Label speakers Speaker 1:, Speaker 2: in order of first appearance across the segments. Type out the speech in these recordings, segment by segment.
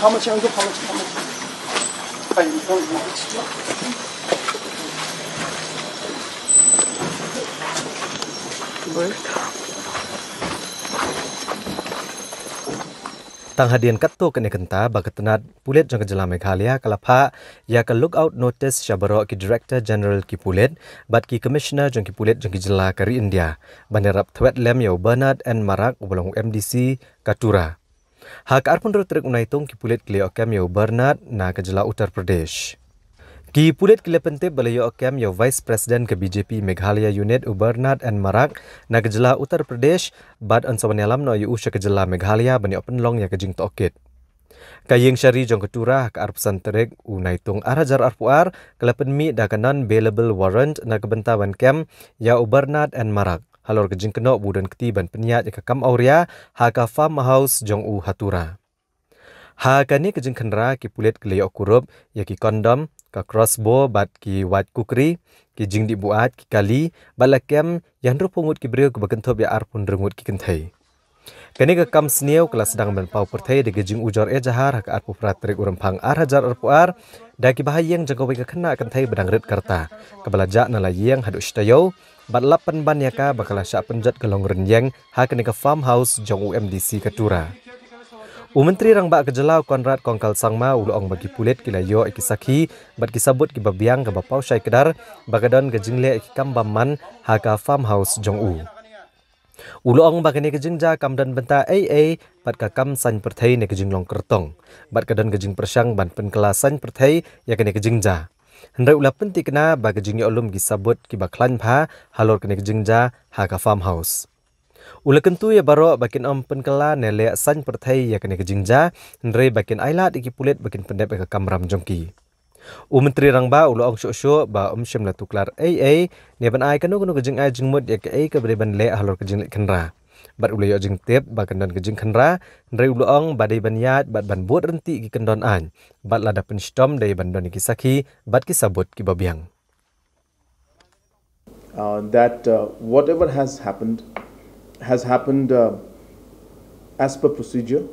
Speaker 1: Tang hadian katto kene kenta bagatanat pulit jang kejala Meghalaya kalapa ya ka lookout notice syabaro ki Director General ki pulit bat ki Commissioner jang ki pulit jang ki jela kari India banderap thwet lem ya Bernard and Marak ubalong MDC ka Tura. Hak arpun rotrik unaitung ki pulit kli okam ya Bernard na kejela Uttar Pradesh. Ki pulit kile pente balayo okam ya Vice President ke BJP Meghalaya Unit Bernard and Marak na kejela Uttar Pradesh bad ansawanyalam no yu usha kejela Meghalaya bani open long ya kejing tokit. Kayeng syari jong ketura ke arpsan terek unaitung arajar arpuar kelepen mi dakanan bailable warrant na kebentawan kem ya Bernard and Marak. Halor kejing keno budan ketiban penyat ya kam auria haka farmhouse jong Tura. Haka ni kejing kenra ki pulit kile okurup ya ki kondom ka crossbow bat ki wat kukri ki jing di buat ki kali balakem yang rupungut ki brio ke bakentop ya arpun rengut ki kentai. Kani ka kam sniau kelas sedang menpau pertai de gejing ujor jahar hak arpu pratrik urempang arhajar arpuar da ki bahayeng jangkawi ka kena kentai bedang red karta kabalaja na layeng hadu stayo bat lapan ban yaka bakala sya penjat ke long renyeng hak kani ka farmhouse jong MDC ka Tura. Menteri rang bak kejelau Konrad Kongkal Sangma uluong bagi pulit kilayo ikisaki bat kisabut ki babiang ke bapau syai kedar bagadon gejingle ikam baman haka farmhouse jong uluong bagani kejingja kamdan benta bat ka kam san perthai ne kejing long kertong bat kadon gejing persyang ban penkelasan perthai ya kene kejingja hendrai ulah penti kena ba gejing ulum kisabut ki baklan pha halor kene kejingja haka farmhouse. Ula kentu ya baro bakin penkela nele san perthai ya kene kejingja hendrai bakin ailat iki pulit bakin pendep ka kamram jongki. Menteri rangba ulo ong syok ba syem la tuklar ne ban ai kanu kejing ai jingmut ya ke ke beriban le halor kejing le kenra. Bat ulo yo jing tip ba kendon kejing kenra hendrai ulo ong badai banyat bat ban buat renti ki kendon an. Bat lada penstom dai bandon ki saki bat ki sabut ki babiang.
Speaker 2: Whatever has happened as per procedure,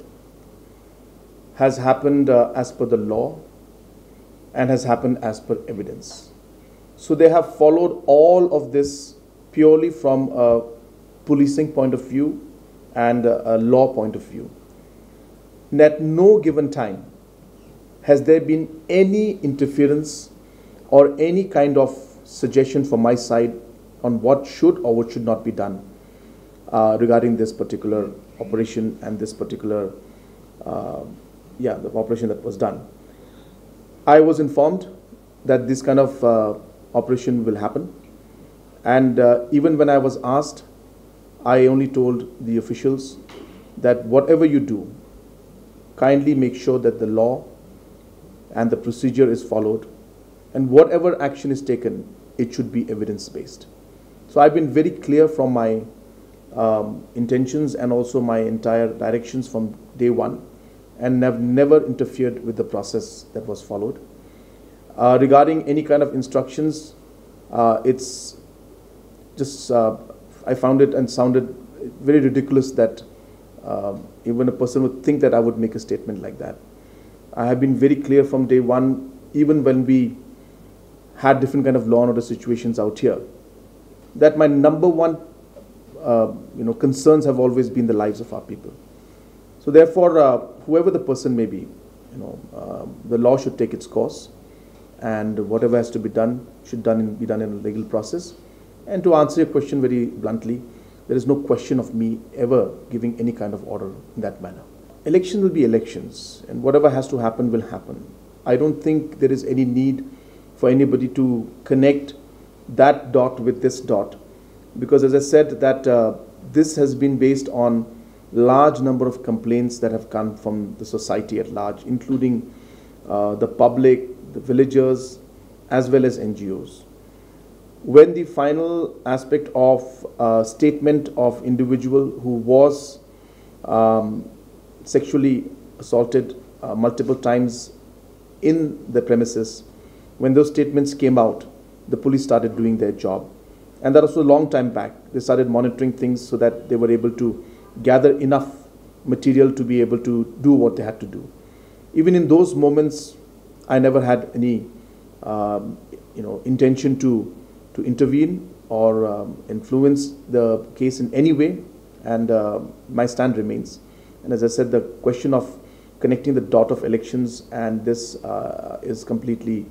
Speaker 2: has happened as per the law, and has happened as per evidence. So they have followed all of this purely from a policing point of view and a law point of view. And at no given time has there been any interference or any kind of suggestion from my side on what should or what should not be done regarding this particular operation and this particular the operation that was done. I was informed that this kind of operation will happen, and even when I was asked, I only told the officials that whatever you do, kindly make sure that the law and the procedure is followed, and whatever action is taken, it should be evidence-based. So I've been very clear from my intentions and also my entire directions from day one, and have never interfered with the process that was followed. Regarding any kind of instructions, it's just I found it and sounded very ridiculous that even a person would think that I would make a statement like that. I have been very clear from day one, even when we had different kind of law and order situations out here, that my number one concerns have always been the lives of our people. So therefore, whoever the person may be, the law should take its course, and whatever has to be done should be done in a legal process. And to answer your question very bluntly, there is no question of me ever giving any kind of order in that manner. Elections will be elections, and whatever has to happen will happen. I don't think there is any need for anybody to connect that dot with this dot, because as I said, that this has been based on large number of complaints that have come from the society at large, including the public, the villagers, as well as NGOs. When the final aspect of statement of individual who was sexually assaulted multiple times in the premises, when those statements came out, the police started doing their job. And that was a long time back. They started monitoring things so that they were able to gather enough material to be able to do what they had to do. Even in those moments, I never had any intention to intervene or influence the case in any way, and my stand remains. And as I said, the question of connecting the dot of elections and this is completely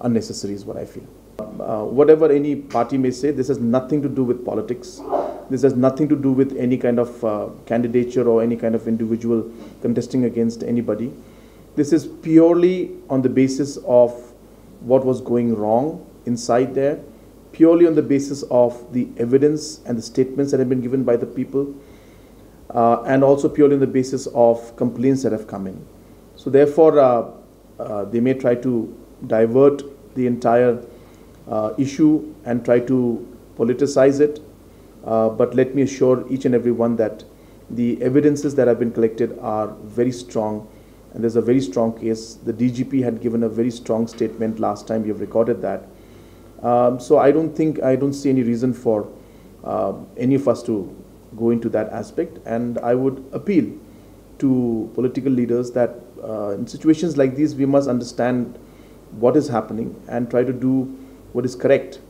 Speaker 2: unnecessary is what I feel. Whatever any party may say, this has nothing to do with politics. This has nothing to do with any kind of candidature or any kind of individual contesting against anybody. This is purely on the basis of what was going wrong inside there, purely on the basis of the evidence and the statements that have been given by the people, and also purely on the basis of complaints that have come in. So therefore, they may try to divert the entire issue and try to politicize it, but let me assure each and every one that the evidences that have been collected are very strong, and there's a very strong case. The DGP had given a very strong statement last time. We have recorded that. So I don't see any reason for any of us to go into that aspect, and I would appeal to political leaders that in situations like these we must understand what is happening and try to do what is correct.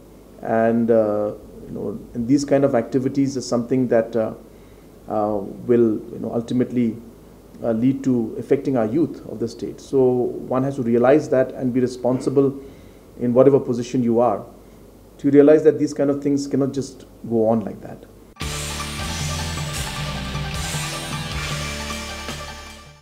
Speaker 2: And and these kind of activities is something that will ultimately lead to affecting our youth of the state. So one has to realize that and be responsible in whatever position you are, to realize that these kind of things cannot just go on like that.